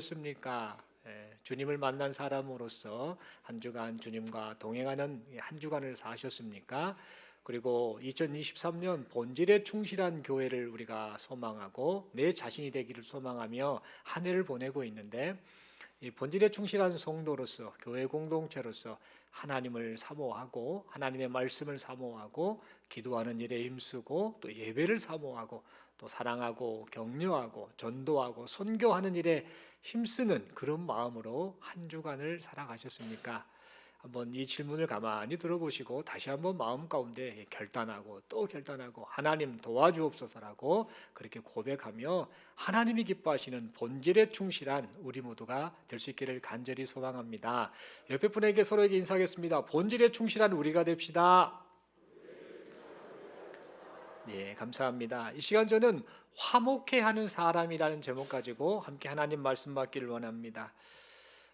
습니까? 주님을 만난 사람으로서 한 주간 주님과 동행하는 한 주간을 사셨습니까? 그리고 2023년 본질에 충실한 교회를 우리가 소망하고 내 자신이 되기를 소망하며 한 해를 보내고 있는데, 이 본질에 충실한 성도로서 교회 공동체로서 하나님을 사모하고 하나님의 말씀을 사모하고 기도하는 일에 힘쓰고 또 예배를 사모하고 또 사랑하고 격려하고 전도하고 선교하는 일에 힘쓰는 그런 마음으로 한 주간을 살아가셨습니까? 한번 이 질문을 가만히 들어보시고 다시 한번 마음 가운데 결단하고 또 결단하고 하나님 도와주옵소서라고 그렇게 고백하며 하나님이 기뻐하시는 본질에 충실한 우리 모두가 될 수 있기를 간절히 소망합니다. 옆에 분에게 서로에게 인사하겠습니다. 본질에 충실한 우리가 됩시다. 네, 감사합니다. 이 시간 저는 화목해하는 사람이라는 제목 가지고 함께 하나님 말씀 받기를 원합니다.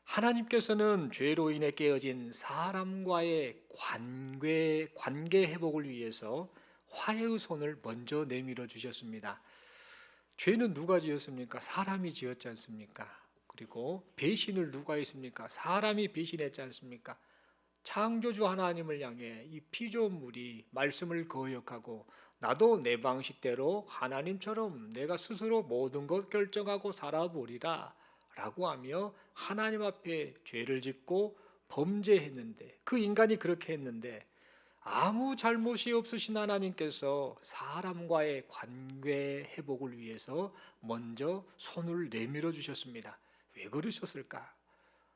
하나님께서는 죄로 인해 깨어진 사람과의 관계 회복을 위해서 화해의 손을 먼저 내밀어 주셨습니다. 죄는 누가 지었습니까? 사람이 지었지 않습니까? 그리고 배신을 누가 했습니까? 사람이 배신했지 않습니까? 창조주 하나님을 향해 이 피조물이 말씀을 거역하고 나도 내 방식대로 하나님처럼 내가 스스로 모든 것 결정하고 살아보리라 라고 하며 하나님 앞에 죄를 짓고 범죄했는데, 그 인간이 그렇게 했는데 아무 잘못이 없으신 하나님께서 사람과의 관계 회복을 위해서 먼저 손을 내밀어 주셨습니다. 왜 그러셨을까?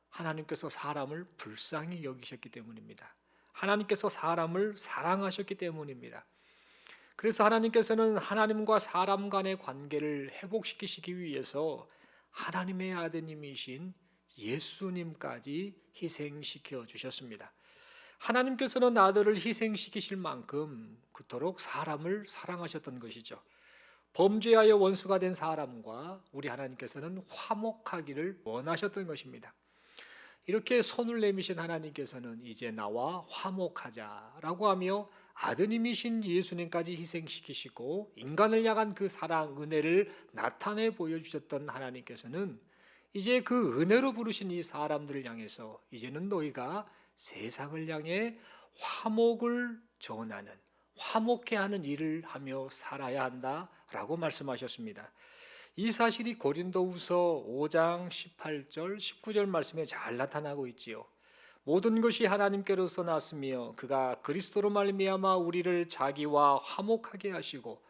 하나님께서 사람을 불쌍히 여기셨기 때문입니다. 하나님께서 사람을 사랑하셨기 때문입니다. 그래서 하나님께서는 하나님과 사람 간의 관계를 회복시키시기 위해서 하나님의 아드님이신 예수님까지 희생시켜 주셨습니다. 하나님께서는 아들을 희생시키실 만큼 그토록 사람을 사랑하셨던 것이죠. 범죄하여 원수가 된 사람과 우리 하나님께서는 화목하기를 원하셨던 것입니다. 이렇게 손을 내미신 하나님께서는 이제 나와 화목하자라고 하며 아드님이신 예수님까지 희생시키시고 인간을 향한 그 사랑, 은혜를 나타내 보여주셨던 하나님께서는 이제 그 은혜로 부르신 이 사람들을 향해서 이제는 너희가 세상을 향해 화목을 전하는, 화목해 하는 일을 하며 살아야 한다라고 말씀하셨습니다. 이 사실이 고린도후서 5장 18절 19절 말씀에 잘 나타나고 있지요. 모든 것이 하나님께로서 났으며 그가 그리스도로 말미암아 우리를 자기와 화목하게 하시고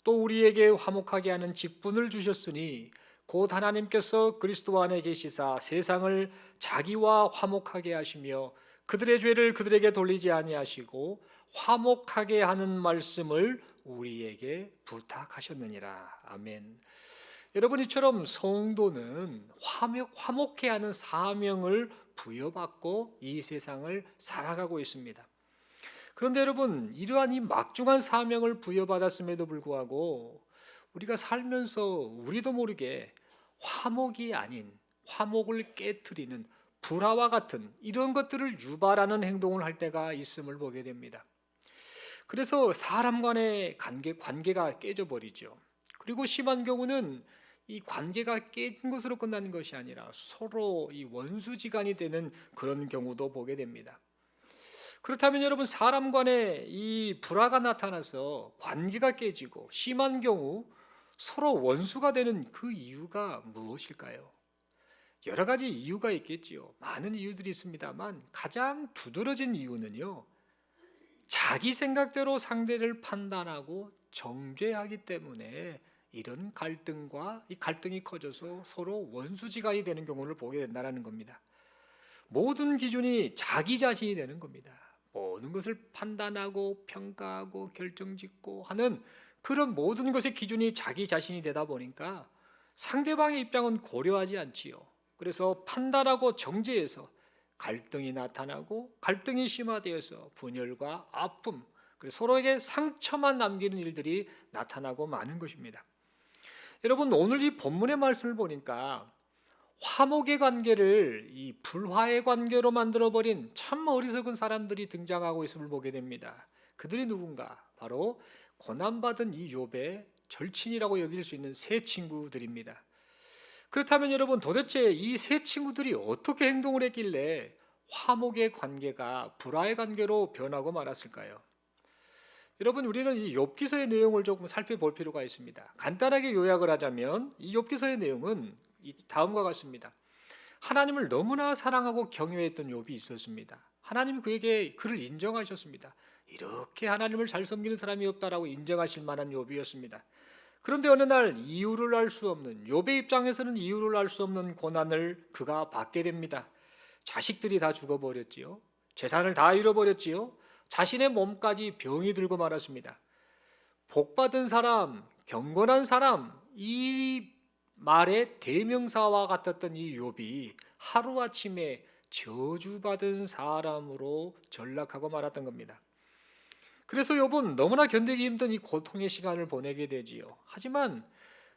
또 우리에게 화목하게 하는 직분을 주셨으니 곧 하나님께서 그리스도 안에 계시사 세상을 자기와 화목하게 하시며 그들의 죄를 그들에게 돌리지 아니하시고 화목하게 하는 말씀을 우리에게 부탁하셨느니라. 아멘. 여러분, 이처럼 성도는 화목해 하는 사명을 부여받고 이 세상을 살아가고 있습니다. 그런데 여러분, 이러한 이 막중한 사명을 부여받았음에도 불구하고 우리가 살면서 우리도 모르게 화목이 아닌 화목을 깨트리는 불화와 같은 이런 것들을 유발하는 행동을 할 때가 있음을 보게 됩니다. 그래서 사람 간의 관계가 깨져버리죠. 그리고 심한 경우는 이 관계가 깨진 것으로 끝나는 것이 아니라 서로 이 원수지간이 되는 그런 경우도 보게 됩니다. 그렇다면 여러분, 사람 간에 이 불화가 나타나서 관계가 깨지고 심한 경우 서로 원수가 되는 그 이유가 무엇일까요? 여러 가지 이유가 있겠지요. 많은 이유들이 있습니다만 가장 두드러진 이유는요, 자기 생각대로 상대를 판단하고 정죄하기 때문에 이런 이 갈등이 커져서 서로 원수지간이 되는 경우를 보게 된다는 겁니다. 모든 기준이 자기 자신이 되는 겁니다. 모든 것을 판단하고 평가하고 결정짓고 하는 그런 모든 것의 기준이 자기 자신이 되다 보니까 상대방의 입장은 고려하지 않지요. 그래서 판단하고 정죄해서 갈등이 나타나고 갈등이 심화되어서 분열과 아픔, 그리고 서로에게 상처만 남기는 일들이 나타나고 마는 것입니다. 여러분, 오늘 이 본문의 말씀을 보니까 화목의 관계를 이 불화의 관계로 만들어버린 참 어리석은 사람들이 등장하고 있음을 보게 됩니다. 그들이 누군가? 바로 고난받은 이 욥의 절친이라고 여길 수 있는 세 친구들입니다. 그렇다면 여러분, 도대체 이 세 친구들이 어떻게 행동을 했길래 화목의 관계가 불화의 관계로 변하고 말았을까요? 여러분, 우리는 이 욥기서의 내용을 조금 살펴볼 필요가 있습니다. 간단하게 요약을 하자면 이 욥기서의 내용은 다음과 같습니다. 하나님을 너무나 사랑하고 경외했던 욥이 있었습니다. 하나님이 그를 인정하셨습니다. 이렇게 하나님을 잘 섬기는 사람이 없다라고 인정하실 만한 욥이었습니다. 그런데 어느 날 이유를 알 수 없는, 욥의 입장에서는 이유를 알 수 없는 고난을 그가 받게 됩니다. 자식들이 다 죽어버렸지요. 재산을 다 잃어버렸지요. 자신의 몸까지 병이 들고 말았습니다. 복받은 사람, 경건한 사람, 이 말의 대명사와 같았던 이 욥이 하루아침에 저주받은 사람으로 전락하고 말았던 겁니다. 그래서 욥은 너무나 견디기 힘든 이 고통의 시간을 보내게 되지요. 하지만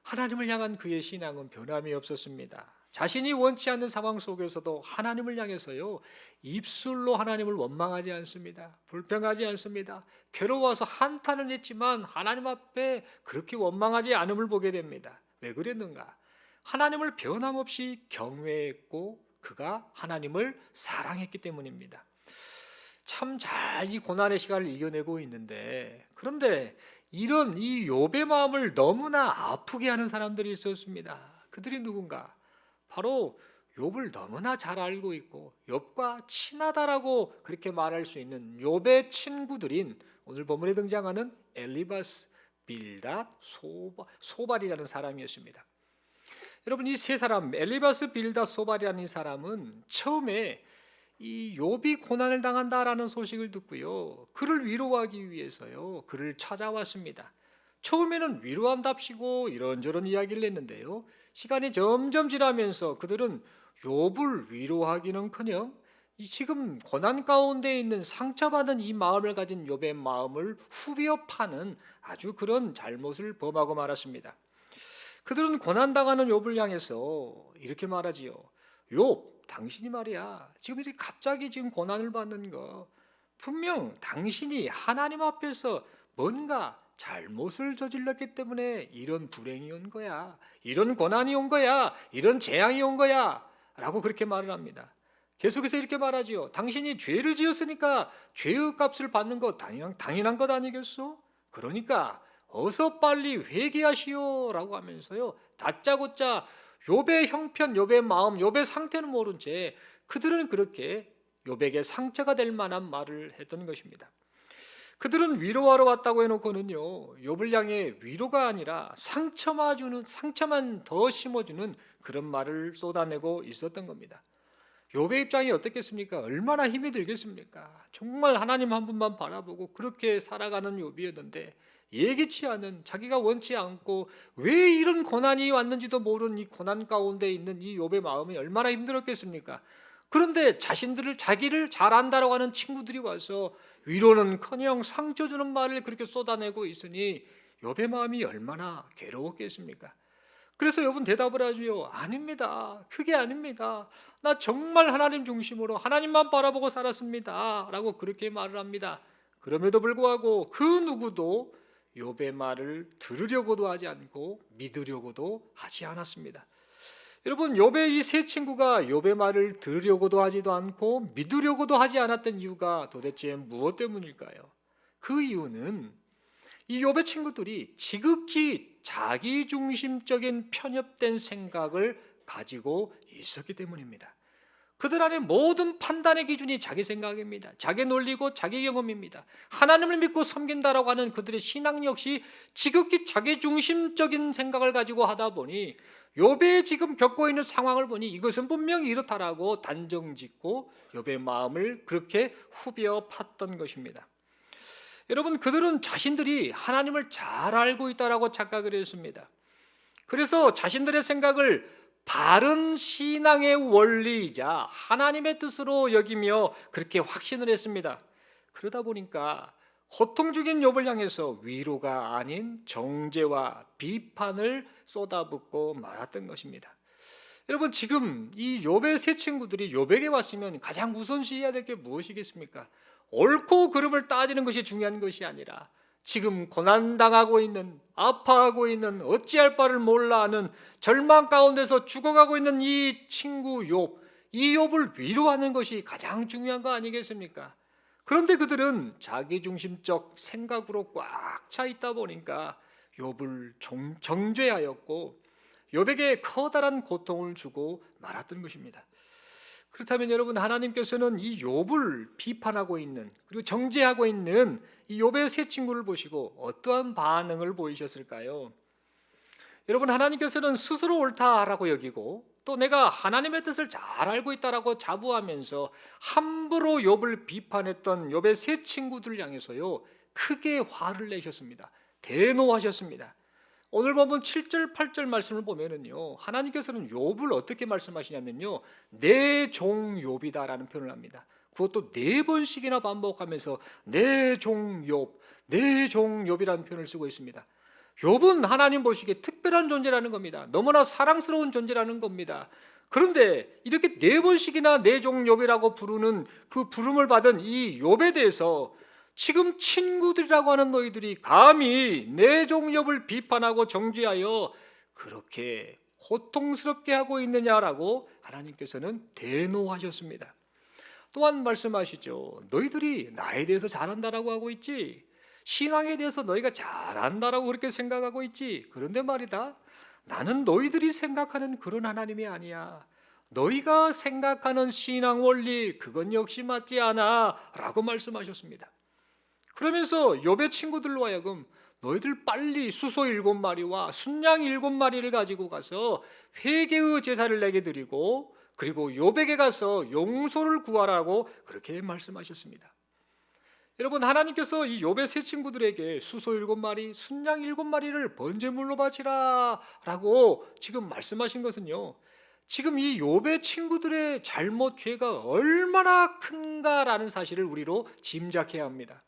하나님을 향한 그의 신앙은 변함이 없었습니다. 자신이 원치 않는 상황 속에서도 하나님을 향해서요, 입술로 하나님을 원망하지 않습니다. 불평하지 않습니다. 괴로워서 한탄은 했지만 하나님 앞에 그렇게 원망하지 않음을 보게 됩니다. 왜 그랬는가? 하나님을 변함없이 경외했고 그가 하나님을 사랑했기 때문입니다. 참 잘 이 고난의 시간을 이겨내고 있는데, 그런데 이런 이 욥의 마음을 너무나 아프게 하는 사람들이 있었습니다. 그들이 누군가? 바로 욥을 너무나 잘 알고 있고 욥과 친하다라고 그렇게 말할 수 있는 욥의 친구들인 오늘 본문에 등장하는 엘리바스, 빌닷, 소발이라는 사람이었습니다. 여러분, 이 세 사람, 엘리바스, 빌닷, 소발이라는 이 사람은 처음에 이 욥이 고난을 당한다라는 소식을 듣고요, 그를 위로하기 위해서요, 그를 찾아왔습니다. 처음에는 위로한답시고 이런저런 이야기를 했는데요, 시간이 점점 지나면서 그들은 욥을 위로하기는커녕 이 지금 고난 가운데 있는 상처받은 이 마음을 가진 욥의 마음을 후벼 파는 아주 그런 잘못을 범하고 말았습니다. 그들은 고난당하는 욥을 향해서 이렇게 말하지요. 욥, 당신이 말이야, 지금 이렇게 갑자기 지금 고난을 받는 거, 분명 당신이 하나님 앞에서 뭔가 잘못을 저질렀기 때문에 이런 불행이 온 거야, 이런 고난이 온 거야, 이런 재앙이 온 거야 라고 그렇게 말을 합니다. 계속해서 이렇게 말하지요. 당신이 죄를 지었으니까 죄의 값을 받는 거 당연한 것 아니겠소? 그러니까 어서 빨리 회개하시오 라고 하면서요, 다짜고짜 욥의 형편, 욥의 마음, 욥의 상태는 모른 채 그들은 그렇게 욥에게 상처가 될 만한 말을 했던 것입니다. 그들은 위로하러 왔다고 해놓고는요, 욥을 향해 위로가 아니라 상처만 더 심어주는 그런 말을 쏟아내고 있었던 겁니다. 욥의 입장이 어떻겠습니까? 얼마나 힘이 들겠습니까? 정말 하나님 한 분만 바라보고 그렇게 살아가는 욥이었는데, 예기치 않은, 자기가 원치 않고 왜 이런 고난이 왔는지도 모르는 이 고난 가운데 있는 이 욥의 마음이 얼마나 힘들었겠습니까? 그런데 자기를 잘 안다라고 하는 친구들이 와서 위로는커녕 상처 주는 말을 그렇게 쏟아내고 있으니 욥의 마음이 얼마나 괴로웠겠습니까? 그래서 욥은 대답을 하지요. 아닙니다. 그게 아닙니다. 나 정말 하나님 중심으로 하나님만 바라보고 살았습니다 라고 그렇게 말을 합니다. 그럼에도 불구하고 그 누구도 욥의 말을 들으려고도 하지 않고 믿으려고도 하지 않았습니다. 여러분, 욥의 이 세 친구가 욥의 말을 들으려고도 하지도 않고 믿으려고도 하지 않았던 이유가 도대체 무엇 때문일까요? 그 이유는 이 욥의 친구들이 지극히 자기중심적인 편협된 생각을 가지고 있었기 때문입니다. 그들 안에 모든 판단의 기준이 자기 생각입니다. 자기 논리고 자기 경험입니다. 하나님을 믿고 섬긴다라고 하는 그들의 신앙 역시 지극히 자기중심적인 생각을 가지고 하다 보니 욥의 지금 겪고 있는 상황을 보니 이것은 분명히 이렇다라고 단정짓고 욥의 마음을 그렇게 후벼 팠던 것입니다. 여러분, 그들은 자신들이 하나님을 잘 알고 있다라고 착각을 했습니다. 그래서 자신들의 생각을 바른 신앙의 원리이자 하나님의 뜻으로 여기며 그렇게 확신을 했습니다. 그러다 보니까 고통 중인 욥을 향해서 위로가 아닌 정죄와 비판을 쏟아붓고 말았던 것입니다. 여러분, 지금 이 욥의 세 친구들이 욥에게 왔으면 가장 우선시해야 될 게 무엇이겠습니까? 옳고 그름을 따지는 것이 중요한 것이 아니라 지금 고난당하고 있는, 아파하고 있는, 어찌할 바를 몰라 하는 절망 가운데서 죽어가고 있는 이 친구 욥, 이 욥을 위로하는 것이 가장 중요한 거 아니겠습니까? 그런데 그들은 자기중심적 생각으로 꽉 차 있다 보니까 욥을 정죄하였고 욥에게 커다란 고통을 주고 말았던 것입니다. 그렇다면 여러분, 하나님께서는 이 욥을 비판하고 있는, 그리고 정죄하고 있는 이 욥의 세 친구를 보시고 어떠한 반응을 보이셨을까요? 여러분, 하나님께서는 스스로 옳다라고 여기고 또 내가 하나님의 뜻을 잘 알고 있다라고 자부하면서 함부로 욥을 비판했던 욥의 세 친구들 향해서요 크게 화를 내셨습니다. 대노하셨습니다. 오늘 보면 7절 8절 말씀을 보면은요 하나님께서는 욥을 어떻게 말씀하시냐면요 내 종 욥이다라는 표현을 합니다. 그것도 4번씩이나 반복하면서 내 종 욥, 내 종 욥이라는 표현을 쓰고 있습니다. 욥은 하나님 보시기에 특별한 존재라는 겁니다. 너무나 사랑스러운 존재라는 겁니다. 그런데 이렇게 4번씩이나 내 종 욥이라고 부르는 그 부름을 받은 이 욥에 대해서 지금 친구들이라고 하는 너희들이 감히 내 종 욥을 비판하고 정죄하여 그렇게 고통스럽게 하고 있느냐라고 하나님께서는 대노하셨습니다. 또한 말씀하시죠. 너희들이 나에 대해서 잘한다라고 하고 있지, 신앙에 대해서 너희가 잘한다라고 그렇게 생각하고 있지. 그런데 말이다, 나는 너희들이 생각하는 그런 하나님이 아니야. 너희가 생각하는 신앙 원리 그건 역시 맞지 않아 라고 말씀하셨습니다. 그러면서 욥의 친구들로 하여금 너희들 빨리 수소 7마리와 순양 7마리를 가지고 가서 회개의 제사를 내게 드리고 그리고 욥에게 가서 용서를 구하라고 그렇게 말씀하셨습니다. 여러분, 하나님께서 이 욥의 세 친구들에게 수소 7마리, 순양 7마리를 번제물로 바치라 라고 지금 말씀하신 것은요 지금 이 욥의 친구들의 잘못, 죄가 얼마나 큰가라는 사실을 우리로 짐작해야 합니다.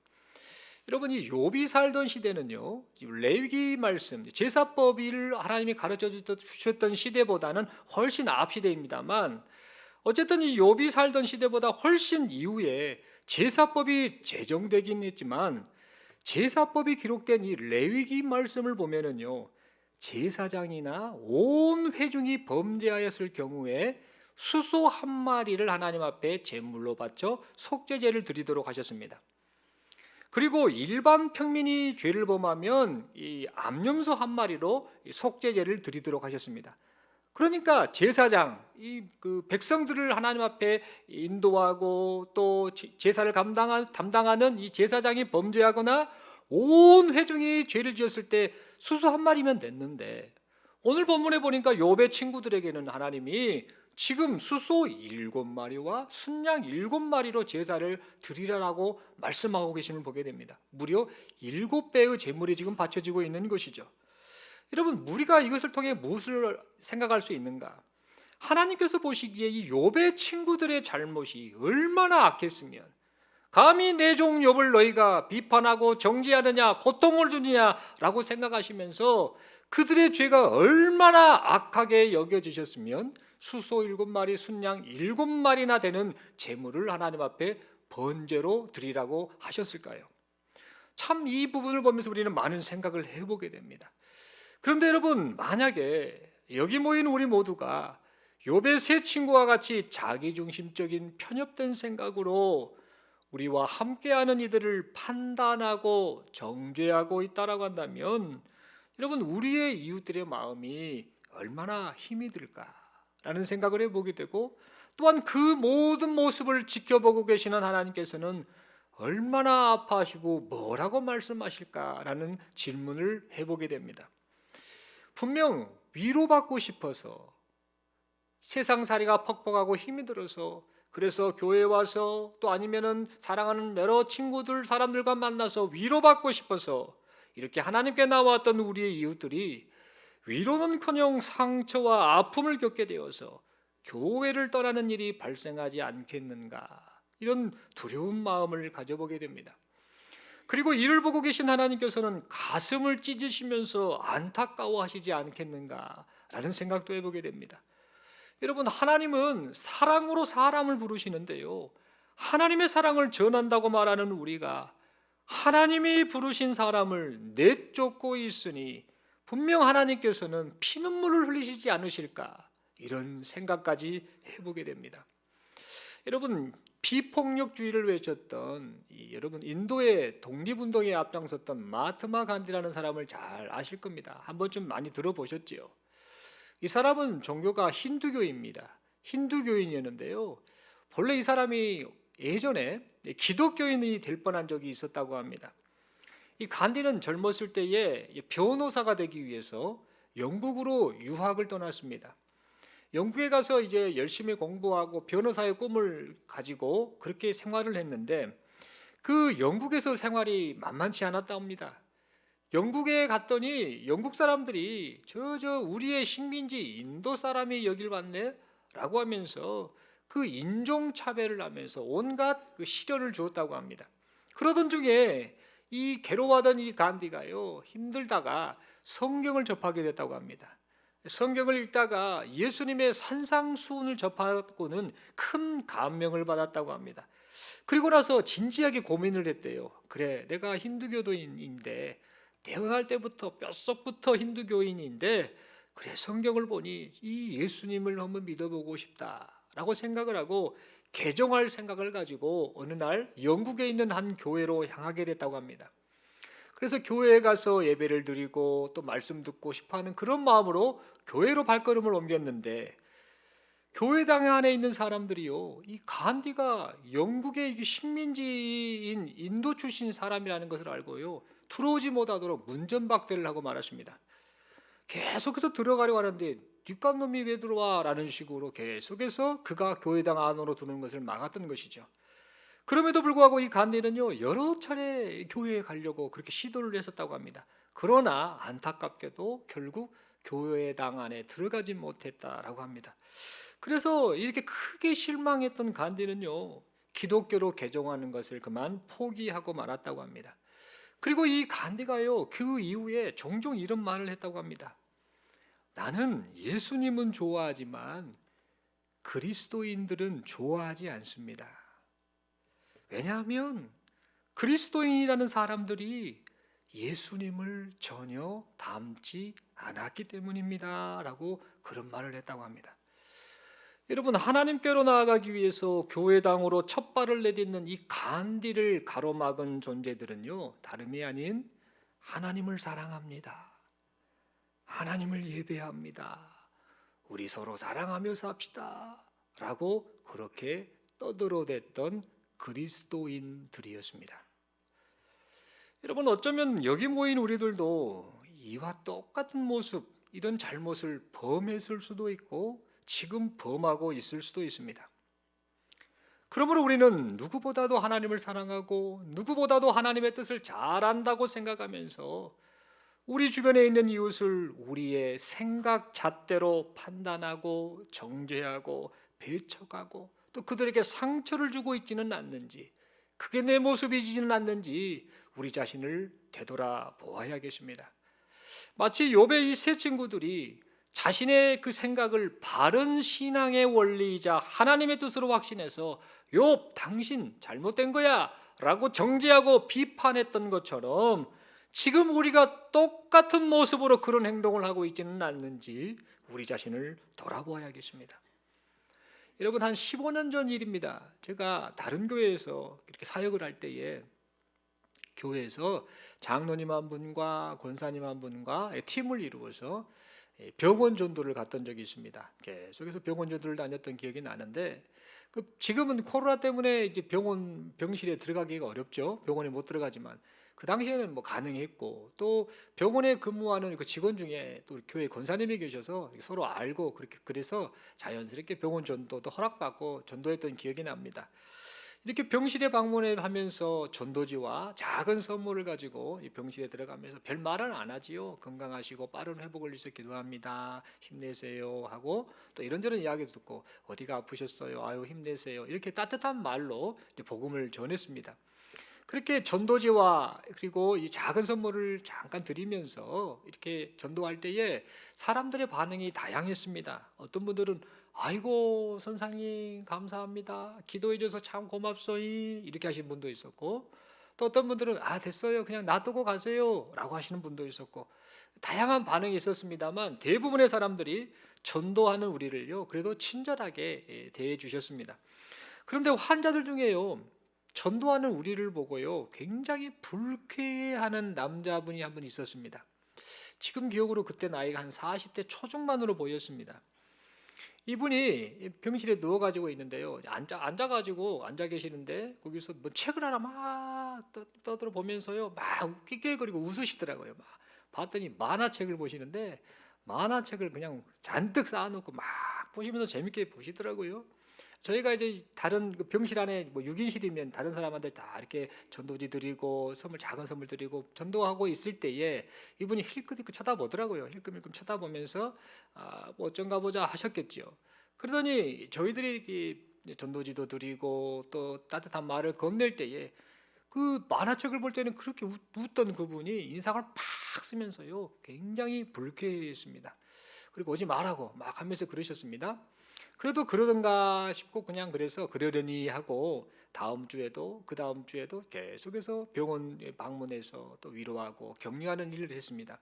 여러분, 이 욥이 살던 시대는요 레위기 말씀, 제사법을 하나님이 가르쳐 주셨던 시대보다는 훨씬 앞 시대입니다만 어쨌든 이 욥이 살던 시대보다 훨씬 이후에 제사법이 제정되긴 했지만 제사법이 기록된 이 레위기 말씀을 보면은요 제사장이나 온 회중이 범죄하였을 경우에 수소 1마리를 하나님 앞에 제물로 바쳐 속죄제를 드리도록 하셨습니다. 그리고 일반 평민이 죄를 범하면 이 암염소 1마리로 속죄제를 드리도록 하셨습니다. 그러니까 제사장, 그 백성들을 하나님 앞에 인도하고 또 제사를 담당하는 이 제사장이 범죄하거나 온 회중이 죄를 지었을 때 수소 1마리면 됐는데 오늘 본문에 보니까 욥의 친구들에게는 하나님이 지금 수소 7마리와 순양 7마리로 제사를 드리라고 말씀하고 계심을 보게 됩니다. 무려 7배의 제물이 지금 바쳐지고 있는 것이죠. 여러분, 우리가 이것을 통해 무엇을 생각할 수 있는가? 하나님께서 보시기에 이 욥의 친구들의 잘못이 얼마나 악했으면 감히 내 종 욥을 너희가 비판하고 정죄하느냐, 고통을 주느냐라고 생각하시면서 그들의 죄가 얼마나 악하게 여겨지셨으면 수소 7마리, 순양 7마리나 되는 제물을 하나님 앞에 번제로 드리라고 하셨을까요? 참 이 부분을 보면서 우리는 많은 생각을 해보게 됩니다. 그런데 여러분, 만약에 여기 모인 우리 모두가 욥의 세 친구와 같이 자기중심적인 편협된 생각으로 우리와 함께하는 이들을 판단하고 정죄하고 있다라고 한다면 여러분, 우리의 이웃들의 마음이 얼마나 힘이 들까라는 생각을 해보게 되고 또한 그 모든 모습을 지켜보고 계시는 하나님께서는 얼마나 아파하시고 뭐라고 말씀하실까라는 질문을 해보게 됩니다. 분명 위로받고 싶어서 세상살이가 퍽퍽하고 힘이 들어서 그래서 교회에 와서 또 아니면은 사랑하는 여러 친구들, 사람들과 만나서 위로받고 싶어서 이렇게 하나님께 나왔던 우리의 이웃들이 위로는커녕 상처와 아픔을 겪게 되어서 교회를 떠나는 일이 발생하지 않겠는가, 이런 두려운 마음을 가져보게 됩니다. 그리고 이를 보고 계신 하나님께서는 가슴을 찢으시면서 안타까워하시지 않겠는가라는 생각도 해보게 됩니다. 여러분, 하나님은 사랑으로 사람을 부르시는데요, 하나님의 사랑을 전한다고 말하는 우리가 하나님이 부르신 사람을 내쫓고 있으니 분명 하나님께서는 피눈물을 흘리시지 않으실까, 이런 생각까지 해보게 됩니다. 여러분, 비폭력주의를 외쳤던 여러분 인도의 독립운동에 앞장섰던 마하트마 간디라는 사람을 잘 아실 겁니다. 한 번쯤 많이 들어보셨지요. 이 사람은 종교가 힌두교입니다. 힌두교인이었는데요. 본래 이 사람이 예전에 기독교인이 될 뻔한 적이 있었다고 합니다. 이 간디는 젊었을 때에 변호사가 되기 위해서 영국으로 유학을 떠났습니다. 영국에 가서 이제 열심히 공부하고 변호사의 꿈을 가지고 그렇게 생활을 했는데, 그 영국에서 생활이 만만치 않았다 합니다. 영국에 갔더니 영국 사람들이 저 우리의 식민지 인도 사람이 여길 왔네 라고 하면서 그 인종 차별을 하면서 온갖 그 시련을 주었다고 합니다. 그러던 중에 이 괴로워하던 이 간디가요, 힘들다가 성경을 접하게 됐다고 합니다. 성경을 읽다가 예수님의 산상수훈을 접하고는 큰 감명을 받았다고 합니다. 그리고 나서 진지하게 고민을 했대요. 그래, 내가 힌두교도인인데, 태어날 때부터 뼛속부터 힌두교인인데, 그래, 성경을 보니 이 예수님을 한번 믿어보고 싶다라고 생각을 하고 개종할 생각을 가지고 어느 날 영국에 있는 한 교회로 향하게 됐다고 합니다. 그래서 교회에 가서 예배를 드리고 또 말씀 듣고 싶어하는 그런 마음으로 교회로 발걸음을 옮겼는데, 교회당 안에 있는 사람들이요, 이 간디가 영국의 식민지인 인도 출신 사람이라는 것을 알고요, 들어오지 못하도록 문전박대를 하고 말았습니다. 계속해서 들어가려고 하는데 뒷간 놈이 왜 들어와? 라는 식으로 계속해서 그가 교회당 안으로 들어오는 것을 막았던 것이죠. 그럼에도 불구하고 이 간디는요, 여러 차례 교회에 가려고 그렇게 시도를 했었다고 합니다. 그러나 안타깝게도 결국 교회당 안에 들어가지 못했다라고 합니다. 그래서 이렇게 크게 실망했던 간디는요, 기독교로 개종하는 것을 그만 포기하고 말았다고 합니다. 그리고 이 간디가요, 그 이후에 종종 이런 말을 했다고 합니다. 나는 예수님은 좋아하지만 그리스도인들은 좋아하지 않습니다. 왜냐하면 그리스도인이라는 사람들이 예수님을 전혀 닮지 않았기 때문입니다 라고 그런 말을 했다고 합니다. 여러분, 하나님께로 나아가기 위해서 교회당으로 첫 발을 내딛는 이 간디를 가로막은 존재들은요, 다름이 아닌 하나님을 사랑합니다, 하나님을 예배합니다, 우리 서로 사랑하며 삽시다 라고 그렇게 떠들어댔던 그리스도인들이었습니다. 여러분, 어쩌면 여기 모인 우리들도 이와 똑같은 모습, 이런 잘못을 범했을 수도 있고 지금 범하고 있을 수도 있습니다. 그러므로 우리는 누구보다도 하나님을 사랑하고 누구보다도 하나님의 뜻을 잘 안다고 생각하면서 우리 주변에 있는 이웃을 우리의 생각 잣대로 판단하고 정죄하고 배척하고 또 그들에게 상처를 주고 있지는 않는지, 그게 내 모습이지는 않는지 우리 자신을 되돌아보아야겠습니다. 마치 욥의 이 세 친구들이 자신의 그 생각을 바른 신앙의 원리이자 하나님의 뜻으로 확신해서 욥, 당신 잘못된 거야 라고 정죄하고 비판했던 것처럼 지금 우리가 똑같은 모습으로 그런 행동을 하고 있지는 않는지 우리 자신을 돌아보아야겠습니다. 여러분, 한 15년 전 일입니다. 제가 다른 교회에서 이렇게 사역을 할 때에 교회에서 장로님 한 분과 권사님 한 분과 팀을 이루어서 병원 전도를 갔던 적이 있습니다. 계속해서 병원 전도를 다녔던 기억이 나는데, 지금은 코로나 때문에 이제 병실에 들어가기가 어렵죠. 병원에 못 들어가지만 그 당시에는 뭐 가능했고, 또 병원에 근무하는 그 직원 중에 또 교회 권사님이 계셔서 서로 알고 그래서 자연스럽게 병원 전도도 허락받고 전도했던 기억이 납니다. 이렇게 병실에 방문해 하면서 전도지와 작은 선물을 가지고 이 병실에 들어가면서 별 말은 안 하지요. 건강하시고 빠른 회복을 위해서 기도합니다, 힘내세요 하고, 또 이런저런 이야기도 듣고 어디가 아프셨어요, 아유 힘내세요, 이렇게 따뜻한 말로 복음을 전했습니다. 그렇게 전도지와 그리고 이 작은 선물을 잠깐 드리면서 이렇게 전도할 때에 사람들의 반응이 다양했습니다. 어떤 분들은 아이고 선생님 감사합니다, 기도해 줘서 참 고맙소이, 이렇게 하신 분도 있었고, 또 어떤 분들은 됐어요, 그냥 놔두고 가세요 라고 하시는 분도 있었고, 다양한 반응이 있었습니다만 대부분의 사람들이 전도하는 우리를요 그래도 친절하게 대해 주셨습니다. 그런데 환자들 중에요, 전도하는 우리를 보고요 굉장히 불쾌해하는 남자분이 한 분 있었습니다. 지금 기억으로 그때 나이가 한 40대 초중반으로 보였습니다. 이분이 병실에 누워가지고 있는데요, 앉아 계시는데 거기서 뭐 책을 하나 막 떠들어 보면서요 막 낄낄거리고 웃으시더라고요. 막 봤더니 만화책을 보시는데, 만화책을 그냥 잔뜩 쌓아놓고 막 보시면서 재밌게 보시더라고요. 저희가 이제 다른 그 병실 안에 뭐 6인실이면 다른 사람한테 다 이렇게 전도지 드리고 선물, 작은 선물 드리고 전도하고 있을 때에 이분이 힐끗힐끗 쳐다보더라고요. 힐끔힐끔 쳐다보면서 뭐 어쩐가 보자 하셨겠죠. 그러더니 저희들이 이렇게 전도지도 드리고 또 따뜻한 말을 건넬 때에 그 만화책을 볼 때는 그렇게 웃던 그분이 인상을 팍 쓰면서요 굉장히 불쾌했습니다. 그리고 오지 말라고 막 하면서 그러셨습니다. 그래도 그러던가 싶고 그냥 그래서 그러려니 하고 다음 주에도 그 다음 주에도 계속해서 병원 방문해서 또 위로하고 격려하는 일을 했습니다.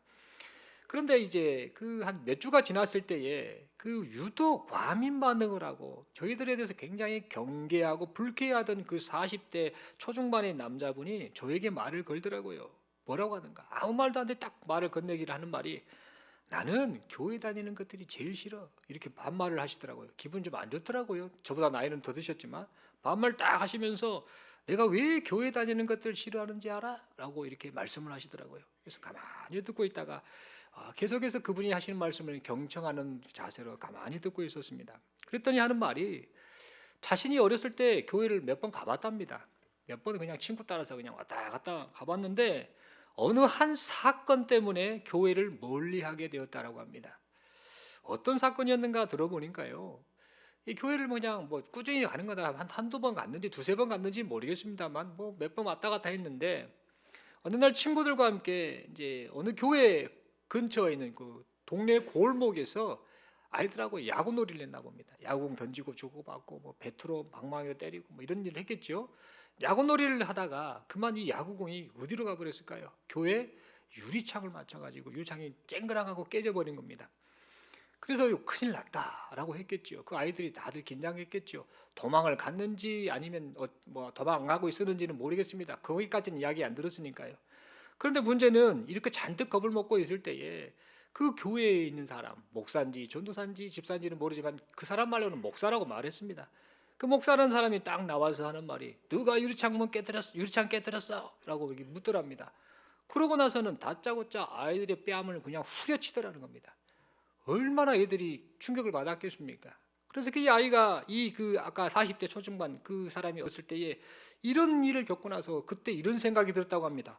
그런데 이제 그 한 몇 주가 지났을 때에 그 유독 과민 반응을 하고 저희들에 대해서 굉장히 경계하고 불쾌해하던 그 40대 초중반의 남자분이 저에게 말을 걸더라고요. 뭐라고 하는가? 아무 말도 안 돼 딱 말을 건네기를 하는 말이, 나는 교회 다니는 것들이 제일 싫어, 이렇게 반말을 하시더라고요. 기분 좀 안 좋더라고요. 저보다 나이는 더 드셨지만 반말 딱 하시면서 내가 왜 교회 다니는 것들 싫어하는지 알아? 라고 이렇게 말씀을 하시더라고요. 그래서 가만히 듣고 있다가 계속해서 그분이 하시는 말씀을 경청하는 자세로 가만히 듣고 있었습니다. 그랬더니 하는 말이, 자신이 어렸을 때 교회를 몇 번 가봤답니다. 몇 번 그냥 친구 따라서 그냥 왔다 갔다 가봤는데 어느 한 사건 때문에 교회를 멀리하게 되었다라고 합니다. 어떤 사건이었는가 들어보니까요, 이 교회를 그냥 뭐 꾸준히 가는 거다 한두 번 갔는지 두세 번 갔는지 모르겠습니다만 뭐 몇 번 왔다 갔다 했는데, 어느 날 친구들과 함께 이제 어느 교회 근처에 있는 그 동네 골목에서 아이들하고 야구놀이를 했나 봅니다. 야구공 던지고 주고받고 뭐 배트로 방망이로 때리고 뭐 이런 일을 했겠죠. 야구놀이를 하다가 그만 이 야구공이 어디로 가버렸을까요? 교회 유리창을 맞춰가지고 유리창이 쨍그랑하고 깨져버린 겁니다. 그래서 큰일 났다라고 했겠죠. 그 아이들이 다들 긴장했겠죠. 도망을 갔는지 아니면 뭐 도망가고 있었는지는 모르겠습니다. 거기까지는 이야기 안 들었으니까요. 그런데 문제는 이렇게 잔뜩 겁을 먹고 있을 때에 그 교회에 있는 사람, 목사인지 전도사인지 집사인지는 모르지만 그 사람 말로는 목사라고 말했습니다. 그 목사라는 사람이 딱 나와서 하는 말이, 누가 유리창문 깨뜨렸어? 유리창 깨뜨렸어? 라고 이렇게 묻더랍니다. 그러고 나서는 다짜고짜 아이들의 뺨을 그냥 후려치더라는 겁니다. 얼마나 애들이 충격을 받았겠습니까? 그래서 그 아이가 그 아까 40대 초중반 그 사람이 어렸을 때에 이런 일을 겪고 나서 그때 이런 생각이 들었다고 합니다.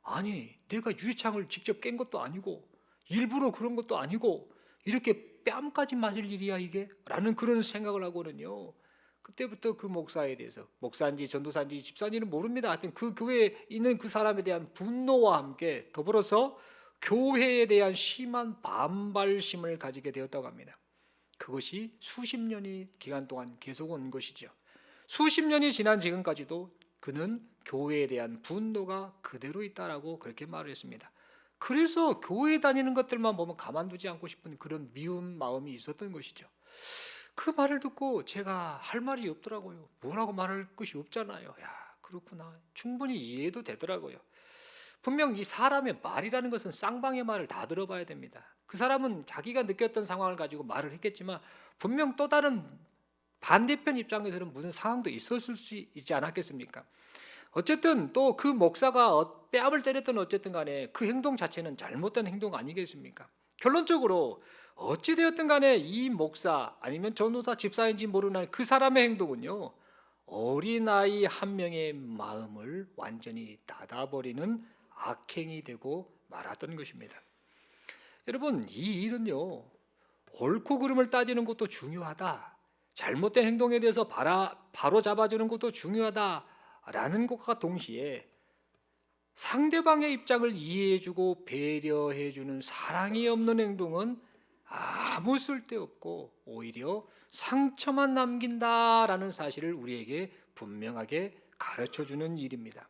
아니, 내가 유리창을 직접 깬 것도 아니고 일부러 그런 것도 아니고 이렇게 뺨까지 맞을 일이야 이게? 라는 그런 생각을 하고는요, 그때부터 그 목사에 대해서, 목사인지 전도사인지 집사인지는 모릅니다. 하여튼 그 교회에 있는 그 사람에 대한 분노와 함께 더불어서 교회에 대한 심한 반발심을 가지게 되었다고 합니다. 그것이 수십 년의 기간 동안 계속 온 것이죠. 수십 년이 지난 지금까지도 그는 교회에 대한 분노가 그대로 있다라고 그렇게 말을 했습니다. 그래서 교회 다니는 것들만 보면 가만두지 않고 싶은 그런 미운 마음이 있었던 것이죠. 그 말을 듣고 제가 할 말이 없더라고요. 뭐라고 말할 것이 없잖아요. 야, 그렇구나. 충분히 이해도 되더라고요. 분명 이 사람의 말이라는 것은 쌍방의 말을 다 들어봐야 됩니다. 그 사람은 자기가 느꼈던 상황을 가지고 말을 했겠지만 분명 또 다른 반대편 입장에서는 무슨 상황도 있었을 수 있지 않았겠습니까? 어쨌든 또 그 목사가 뺨을 때렸든 어쨌든 간에 그 행동 자체는 잘못된 행동 아니겠습니까? 결론적으로 어찌되었든 간에 이 목사 아니면 전도사 집사인지 모르는 그 사람의 행동은요, 어린아이 한 명의 마음을 완전히 닫아버리는 악행이 되고 말았던 것입니다. 여러분, 이 일은요, 옳고 그름을 따지는 것도 중요하다, 잘못된 행동에 대해서 바로 잡아주는 것도 중요하다라는 것과 동시에 상대방의 입장을 이해해주고 배려해주는 사랑이 없는 행동은 아무 쓸데없고 오히려 상처만 남긴다라는 사실을 우리에게 분명하게 가르쳐주는 일입니다.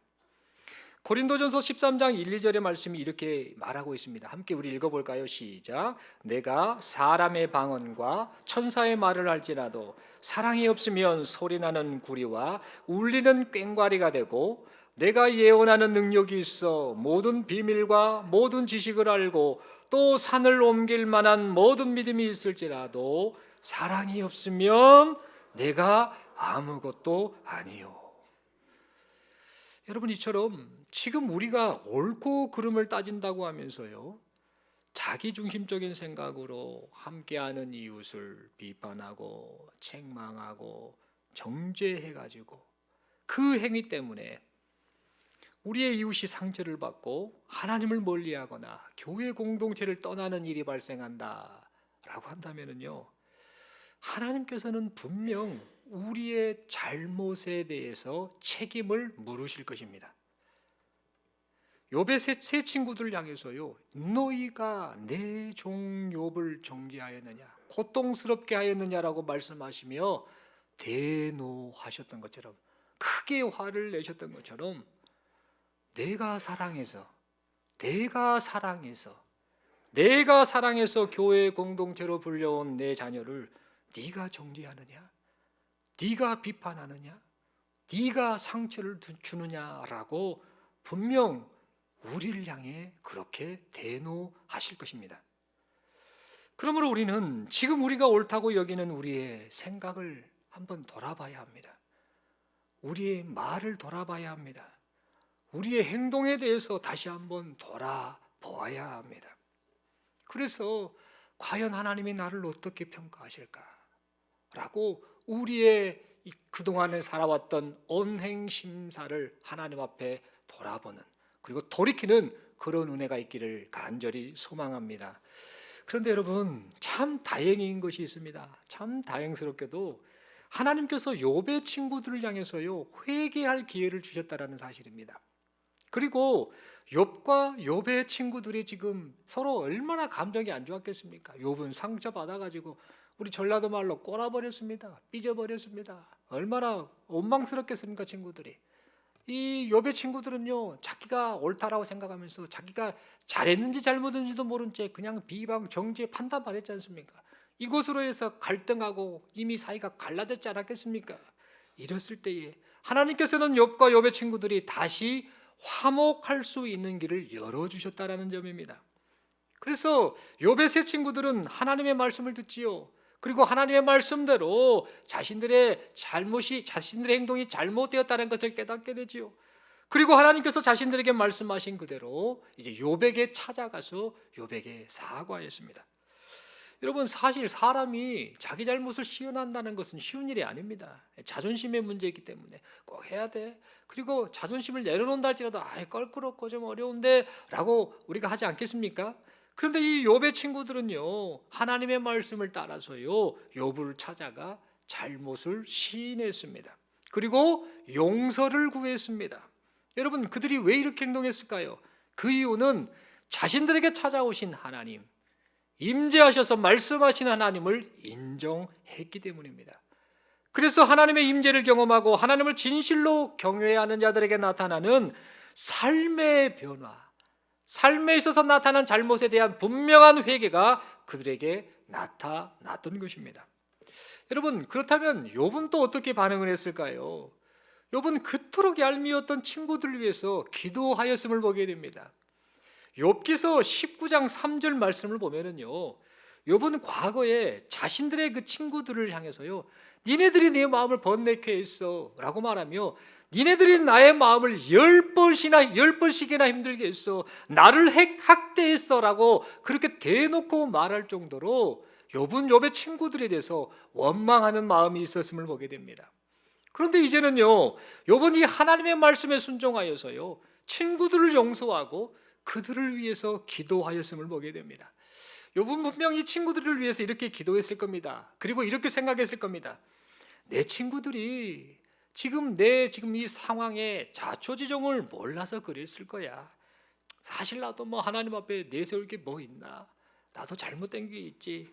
고린도전서 13장 1, 2절의 말씀이 이렇게 말하고 있습니다. 함께 우리 읽어볼까요? 시작. 내가 사람의 방언과 천사의 말을 할지라도 사랑이 없으면 소리나는 구리와 울리는 꽹과리가 되고, 내가 예언하는 능력이 있어 모든 비밀과 모든 지식을 알고 또 산을 옮길 만한 모든 믿음이 있을지라도 사랑이 없으면 내가 아무것도 아니요. 여러분, 이처럼 지금 우리가 옳고 그름을 따진다고 하면서요, 자기중심적인 생각으로 함께하는 이웃을 비판하고 책망하고 정죄해가지고 그 행위 때문에 우리의 이웃이 상처를 받고 하나님을 멀리하거나 교회 공동체를 떠나는 일이 발생한다라고 한다면요, 하나님께서는 분명 우리의 잘못에 대해서 책임을 물으실 것입니다. 욥의 세 친구들 향해서요, 너희가 내 종 욥을 정죄하였느냐, 고통스럽게 하였느냐라고 말씀하시며 대노하셨던 것처럼, 크게 화를 내셨던 것처럼, 내가 사랑해서 교회 공동체로 불려온 내 자녀를 네가 정죄하느냐, 네가 비판하느냐, 네가 상처를 주느냐라고 분명 우리를 향해 그렇게 대노하실 것입니다. 그러므로 우리는 지금 우리가 옳다고 여기는 우리의 생각을 한번 돌아봐야 합니다. 우리의 말을 돌아봐야 합니다. 우리의 행동에 대해서 다시 한번 돌아보아야 합니다. 그래서 과연 하나님이 나를 어떻게 평가하실까? 라고 우리의 그동안에 살아왔던 언행심사를 하나님 앞에 돌아보는, 그리고 돌이키는 그런 은혜가 있기를 간절히 소망합니다. 그런데 여러분, 참 다행인 것이 있습니다. 참 다행스럽게도 하나님께서 욥의 친구들을 향해서요, 회개할 기회를 주셨다라는 사실입니다. 그리고 욥과 욥의 친구들이 지금 서로 얼마나 감정이 안 좋았겠습니까? 욥은 상처받아가지고 우리 전라도 말로 꼬라버렸습니다. 삐져버렸습니다. 얼마나 원망스럽겠습니까, 친구들이. 이 욥의 친구들은요, 자기가 옳다라고 생각하면서 자기가 잘했는지 잘못했는지도 모른 채 그냥 비방, 정죄, 판단만 했지 않습니까? 이것으로 해서 갈등하고 이미 사이가 갈라졌지 않았겠습니까? 이랬을 때에 하나님께서는 욥과 욥의 친구들이 다시 화목할 수 있는 길을 열어주셨다라는 점입니다. 그래서 욥의 세 친구들은 하나님의 말씀을 듣지요. 그리고 하나님의 말씀대로 자신들의 행동이 잘못되었다는 것을 깨닫게 되지요. 그리고 하나님께서 자신들에게 말씀하신 그대로 이제 욥에게 찾아가서 욥에게 사과했습니다. 여러분, 사실 사람이 자기 잘못을 시인한다는 것은 쉬운 일이 아닙니다. 자존심의 문제이기 때문에 꼭 해야 돼. 그리고 자존심을 내려놓는다 할지라도 껄끄럽고 좀 어려운데 라고 우리가 하지 않겠습니까? 그런데 이 욥의 친구들은요, 하나님의 말씀을 따라서요, 욥을 찾아가 잘못을 시인했습니다. 그리고 용서를 구했습니다. 여러분, 그들이 왜 이렇게 행동했을까요? 그 이유는 자신들에게 찾아오신 하나님, 임재하셔서 말씀하신 하나님을 인정했기 때문입니다. 그래서 하나님의 임재를 경험하고 하나님을 진실로 경외하는 자들에게 나타나는 삶의 변화, 삶에 있어서 나타난 잘못에 대한 분명한 회개가 그들에게 나타났던 것입니다. 여러분, 그렇다면 욥은 또 어떻게 반응을 했을까요? 욥은 그토록 얄미웠던 친구들을 위해서 기도하였음을 보게 됩니다. 욥기서 19장 3절 말씀을 보면은요, 욥은 과거에 자신들의 그 친구들을 향해서요, 니네들이 내 마음을 번뇌케 했어 라고 말하며, 니네들이 나의 마음을 10번씩이나 힘들게 했어, 나를 학대했어 라고 그렇게 대놓고 말할 정도로 욥은 욥의 친구들에 대해서 원망하는 마음이 있었음을 보게 됩니다. 그런데 이제는요, 욥은 이 하나님의 말씀에 순종하여서요, 친구들을 용서하고 그들을 위해서 기도하였음을 보게 됩니다. 욥은 분명히 친구들을 위해서 이렇게 기도했을 겁니다. 그리고 이렇게 생각했을 겁니다. 내 친구들이 지금 이 상황에 자초지종을 몰라서 그랬을 거야. 사실 나도 하나님 앞에 내세울 게 뭐 있나? 나도 잘못된 게 있지.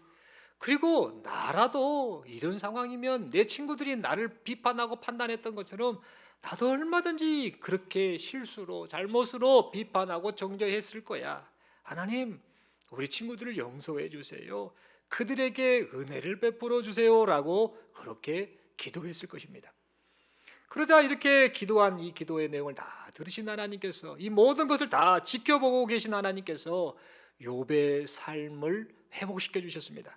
그리고 나라도 이런 상황이면 내 친구들이 나를 비판하고 판단했던 것처럼 나도 얼마든지 그렇게 실수로 잘못으로 비판하고 정죄했을 거야. 하나님, 우리 친구들을 용서해 주세요. 그들에게 은혜를 베풀어 주세요라고 그렇게 기도했을 것입니다. 그러자 이렇게 기도한 이 기도의 내용을 다 들으신 하나님께서, 이 모든 것을 다 지켜보고 계신 하나님께서 욥의 삶을 회복시켜 주셨습니다.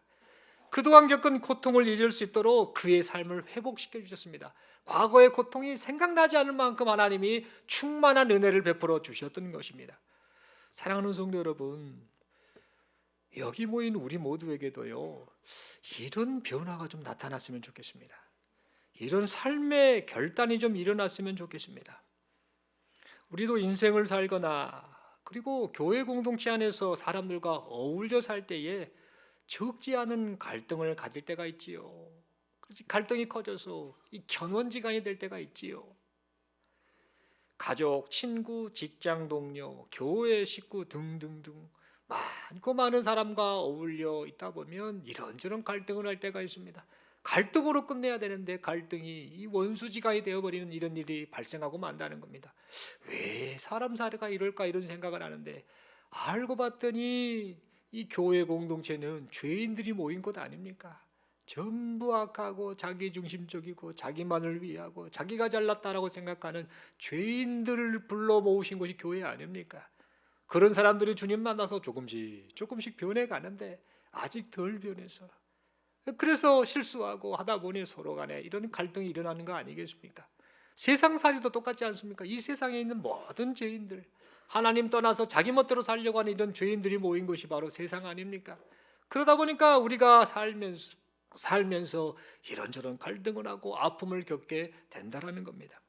그동안 겪은 고통을 잊을 수 있도록 그의 삶을 회복시켜 주셨습니다. 과거의 고통이 생각나지 않을 만큼 하나님이 충만한 은혜를 베풀어 주셨던 것입니다. 사랑하는 성도 여러분, 여기 모인 우리 모두에게도요, 이런 변화가 좀 나타났으면 좋겠습니다. 이런 삶의 결단이 좀 일어났으면 좋겠습니다. 우리도 인생을 살거나 그리고 교회 공동체 안에서 사람들과 어울려 살 때에 적지 않은 갈등을 가질 때가 있지요. 갈등이 커져서 이 견원지간이 될 때가 있지요. 가족, 친구, 직장 동료, 교회 식구 등등등 많고 많은 사람과 어울려 있다 보면 이런저런 갈등을 할 때가 있습니다. 갈등으로 끝내야 되는데 갈등이 이 원수지간이 되어버리는 이런 일이 발생하고 만다는 겁니다. 왜 사람 사례가 이럴까 이런 생각을 하는데, 알고 봤더니 이 교회 공동체는 죄인들이 모인 곳 아닙니까? 전부 악하고 자기중심적이고 자기만을 위하고 자기가 잘났다라고 생각하는 죄인들을 불러 모으신 곳이 교회 아닙니까? 그런 사람들이 주님 만나서 조금씩 변해가는데 아직 덜 변해서, 그래서 실수하고 하다 보니 서로 간에 이런 갈등이 일어나는 거 아니겠습니까? 세상살이도 똑같지 않습니까? 이 세상에 있는 모든 죄인들, 하나님 떠나서 자기 멋대로 살려고 하는 이런 죄인들이 모인 것이 바로 세상 아닙니까? 그러다 보니까 우리가 살면서 이런저런 갈등을 하고 아픔을 겪게 된다라는 겁니다.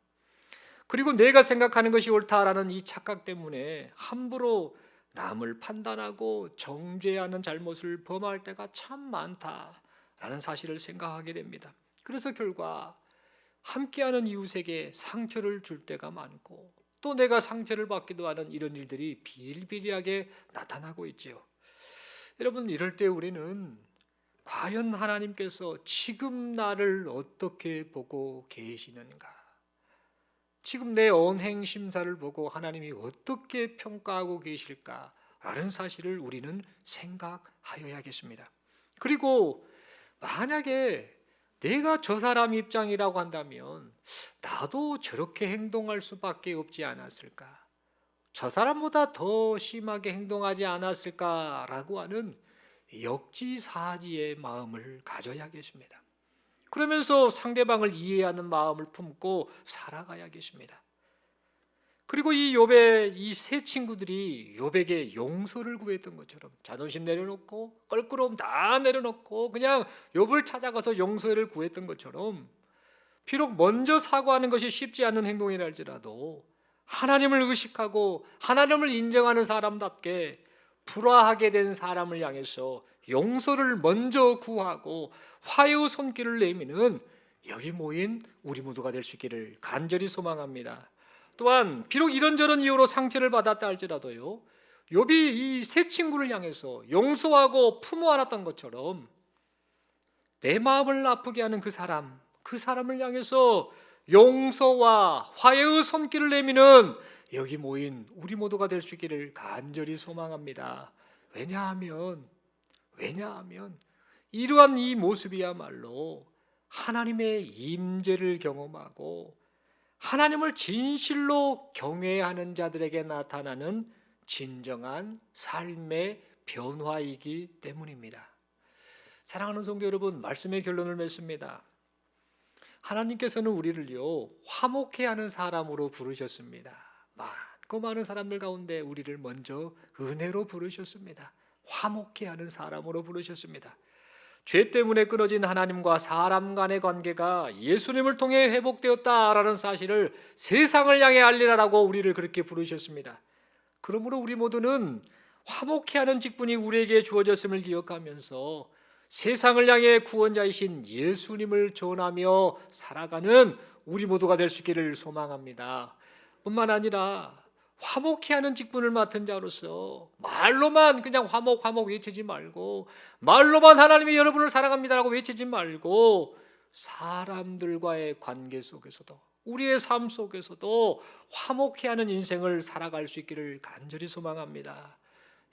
그리고 내가 생각하는 것이 옳다라는 이 착각 때문에 함부로 남을 판단하고 정죄하는 잘못을 범할 때가 참 많다라는 사실을 생각하게 됩니다. 그래서 결과 함께하는 이웃에게 상처를 줄 때가 많고 또 내가 상처를 받기도 하는 이런 일들이 비일비재하게 나타나고 있지요. 여러분, 이럴 때 우리는 과연 하나님께서 지금 나를 어떻게 보고 계시는가? 지금 내 언행 심사를 보고 하나님이 어떻게 평가하고 계실까라는 사실을 우리는 생각하여야겠습니다. 그리고 만약에 내가 저 사람 입장이라고 한다면 나도 저렇게 행동할 수밖에 없지 않았을까? 저 사람보다 더 심하게 행동하지 않았을까라고 하는 역지사지의 마음을 가져야겠습니다. 그러면서 상대방을 이해하는 마음을 품고 살아가야겠습니다. 그리고 이 욥의 이 세 친구들이 욥에게 용서를 구했던 것처럼 자존심 내려놓고 껄끄러움 다 내려놓고 그냥 욥을 찾아가서 용서를 구했던 것처럼, 비록 먼저 사과하는 것이 쉽지 않은 행동이랄지라도 하나님을 의식하고 하나님을 인정하는 사람답게 불화하게 된 사람을 향해서 용서를 먼저 구하고 화해의 손길을 내미는 여기 모인 우리 모두가 될 수 있기를 간절히 소망합니다. 또한 비록 이런저런 이유로 상처를 받았다 할지라도요, 욥이 이 세 친구를 향해서 용서하고 품어 안았던 것처럼 내 마음을 아프게 하는 그 사람을 향해서 용서와 화해의 손길을 내미는 여기 모인 우리 모두가 될 수 있기를 간절히 소망합니다. 왜냐하면 이러한 이 모습이야말로 하나님의 임재를 경험하고 하나님을 진실로 경외하는 자들에게 나타나는 진정한 삶의 변화이기 때문입니다. 사랑하는 성도 여러분, 말씀의 결론을 맺습니다. 하나님께서는 우리를요, 화목해 하는 사람으로 부르셨습니다. 많고 많은 사람들 가운데 우리를 먼저 은혜로 부르셨습니다. 화목해 하는 사람으로 부르셨습니다. 죄 때문에 끊어진 하나님과 사람 간의 관계가 예수님을 통해 회복되었다라는 사실을 세상을 향해 알리라라고 우리를 그렇게 부르셨습니다. 그러므로 우리 모두는 화목해 하는 직분이 우리에게 주어졌음을 기억하면서 세상을 향해 구원자이신 예수님을 전하며 살아가는 우리 모두가 될 수 있기를 소망합니다. 뿐만 아니라 화목케 하는 직분을 맡은 자로서 말로만 그냥 화목 화목 외치지 말고, 말로만 하나님이 여러분을 사랑합니다라고 외치지 말고, 사람들과의 관계 속에서도, 우리의 삶 속에서도 화목케 하는 인생을 살아갈 수 있기를 간절히 소망합니다.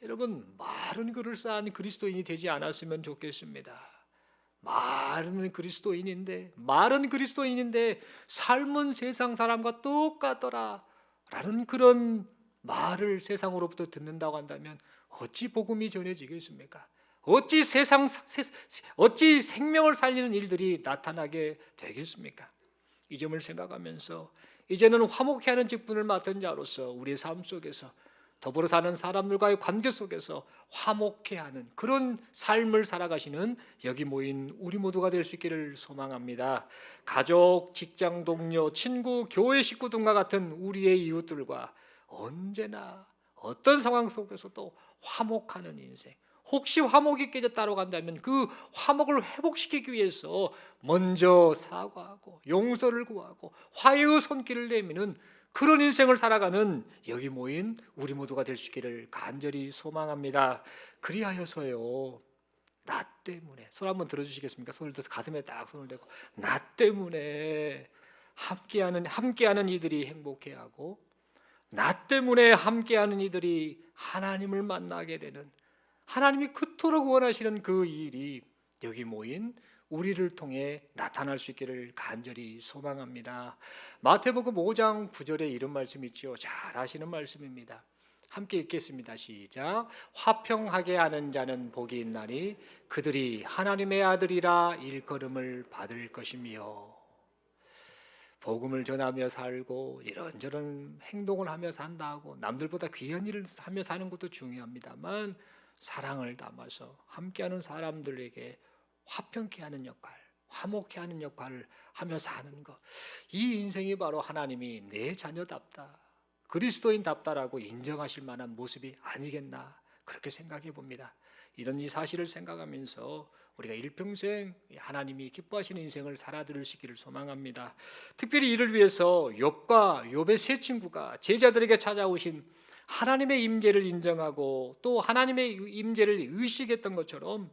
여러분, 말은 그럴싸한 그리스도인이 되지 않았으면 좋겠습니다. 말은 그리스도인인데 삶은 세상 사람과 똑같더라 라는 그런 말을 세상으로부터 듣는다고 한다면 어찌 복음이 전해지겠습니까? 어찌 생명을 살리는 일들이 나타나게 되겠습니까? 이 점을 생각하면서 이제는 화목케 하는 직분을 맡은 자로서 우리의 삶 속에서, 더불어 사는 사람들과의 관계 속에서 화목케 하는 그런 삶을 살아가시는 여기 모인 우리 모두가 될 수 있기를 소망합니다. 가족, 직장 동료, 친구, 교회 식구 등과 같은 우리의 이웃들과 언제나 어떤 상황 속에서도 화목하는 인생, 혹시 화목이 깨졌다고 한다면 그 화목을 회복시키기 위해서 먼저 사과하고 용서를 구하고 화해의 손길을 내미는 그런 인생을 살아가는 여기 모인 우리 모두가 될 수 있기를 간절히 소망합니다. 그리하여서요, 나 때문에, 손 한번 들어주시겠습니까? 손을 들어서 가슴에 딱 손을 대고, 나 때문에 함께하는 이들이 행복해하고, 나 때문에 함께하는 이들이 하나님을 만나게 되는, 하나님이 그토록 원하시는 그 일이 여기 모인 우리를 통해 나타날 수 있기를 간절히 소망합니다. 마태복음 5장 9절에 이런 말씀이 있죠. 잘 아시는 말씀입니다. 함께 읽겠습니다. 시작. 화평하게 하는 자는 복이 있나니 그들이 하나님의 아들이라 일컬음을 받을 것이며. 복음을 전하며 살고 이런저런 행동을 하며 산다고 남들보다 귀한 일을 하며 사는 것도 중요합니다만, 사랑을 담아서 함께하는 사람들에게 화평케 하는 역할, 화목케 하는 역할을 하며 사는 것, 이 인생이 바로 하나님이 내 자녀답다, 그리스도인답다라고 인정하실 만한 모습이 아니겠나, 그렇게 생각해 봅니다. 이런 이 사실을 생각하면서 우리가 일평생 하나님이 기뻐하시는 인생을 살아들을 수 있기를 소망합니다. 특별히 이를 위해서 욥과 욥의 세 친구가 제자들에게 찾아오신 하나님의 임재를 인정하고 또 하나님의 임재를 의식했던 것처럼,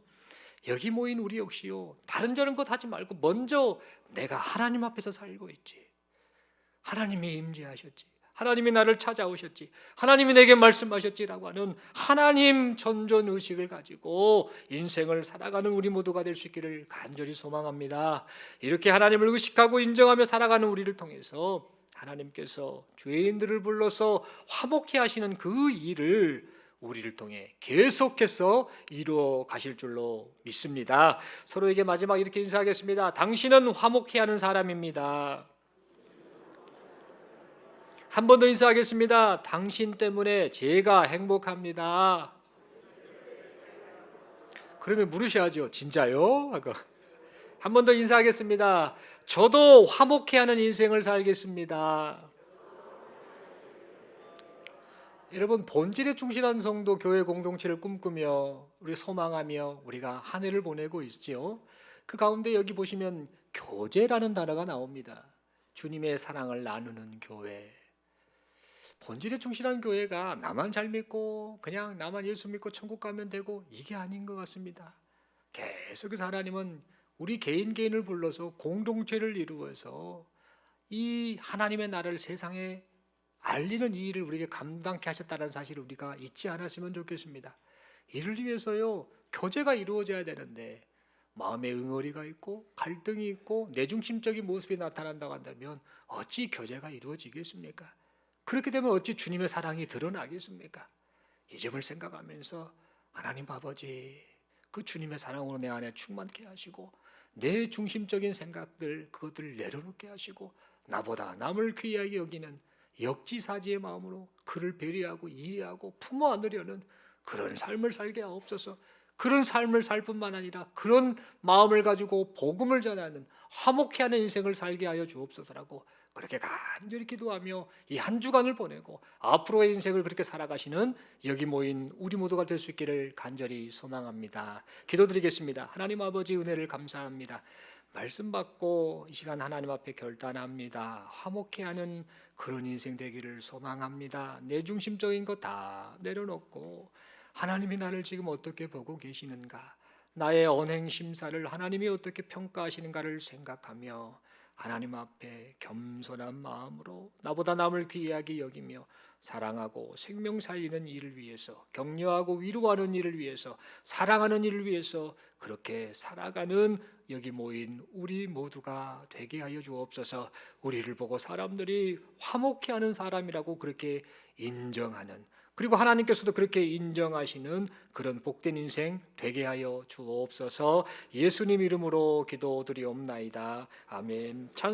여기 모인 우리 역시요, 다른 저런 것 하지 말고 먼저 내가 하나님 앞에서 살고 있지, 하나님이 임재하셨지, 하나님이 나를 찾아오셨지, 하나님이 내게 말씀하셨지라고 하는 하나님 전전 의식을 가지고 인생을 살아가는 우리 모두가 될 수 있기를 간절히 소망합니다. 이렇게 하나님을 의식하고 인정하며 살아가는 우리를 통해서 하나님께서 죄인들을 불러서 화목케 하시는 그 일을 우리를 통해 계속해서 이루어 가실 줄로 믿습니다. 서로에게 마지막 이렇게 인사하겠습니다. 당신은 화목케 하는 사람입니다. 한 번 더 인사하겠습니다. 당신 때문에 제가 행복합니다. 그러면 물으셔야죠. 진짜요? 하고 한 번 더 인사하겠습니다. 저도 화목케 하는 인생을 살겠습니다. 여러분, 본질에 충실한 성도 교회 공동체를 꿈꾸며 우리 소망하며 우리가 한 해를 보내고 있지요. 그 가운데 여기 보시면 교제라는 단어가 나옵니다. 주님의 사랑을 나누는 교회. 본질에 충실한 교회가 나만 잘 믿고 그냥 나만 예수 믿고 천국 가면 되고, 이게 아닌 것 같습니다. 계속해서 하나님은 우리 개인을 불러서 공동체를 이루어서 이 하나님의 나라를 세상에 알리는 이 일을 우리에게 감당케 하셨다는 사실을 우리가 잊지 않았으면 좋겠습니다. 이를 위해서요, 교제가 이루어져야 되는데 마음에 응어리가 있고 갈등이 있고 내중심적인 모습이 나타난다고 한다면 어찌 교제가 이루어지겠습니까? 그렇게 되면 어찌 주님의 사랑이 드러나겠습니까? 이 점을 생각하면서 하나님 아버지, 그 주님의 사랑으로 내 안에 충만케 하시고 내 중심적인 생각들, 그것들을 내려놓게 하시고 나보다 남을 귀하게 여기는 역지사지의 마음으로 그를 배려하고 이해하고 품어 안으려는 그런 삶을 살게 하옵소서. 그런 삶을 살 뿐만 아니라 그런 마음을 가지고 복음을 전하는 화목케 하는 인생을 살게 하여 주옵소서라고 그렇게 간절히 기도하며 이 한 주간을 보내고 앞으로의 인생을 그렇게 살아가시는 여기 모인 우리 모두가 될 수 있기를 간절히 소망합니다. 기도드리겠습니다. 하나님 아버지, 은혜를 감사합니다. 말씀 받고 이 시간 하나님 앞에 결단합니다. 화목해하는 그런 인생 되기를 소망합니다. 내 중심적인 거 다 내려놓고 하나님이 나를 지금 어떻게 보고 계시는가, 나의 언행 심사를 하나님이 어떻게 평가하시는가를 생각하며 하나님 앞에 겸손한 마음으로 나보다 남을 귀하게 여기며 사랑하고 생명 살리는 일을 위해서, 격려하고 위로하는 일을 위해서, 사랑하는 일을 위해서 그렇게 살아가는 여기 모인 우리 모두가 되게 하여 주옵소서. 우리를 보고 사람들이 화목해하는 사람이라고 그렇게 인정하는, 그리고 하나님께서도 그렇게 인정하시는 그런 복된 인생 되게 하여 주옵소서. 예수님 이름으로 기도드리옵나이다. 아멘.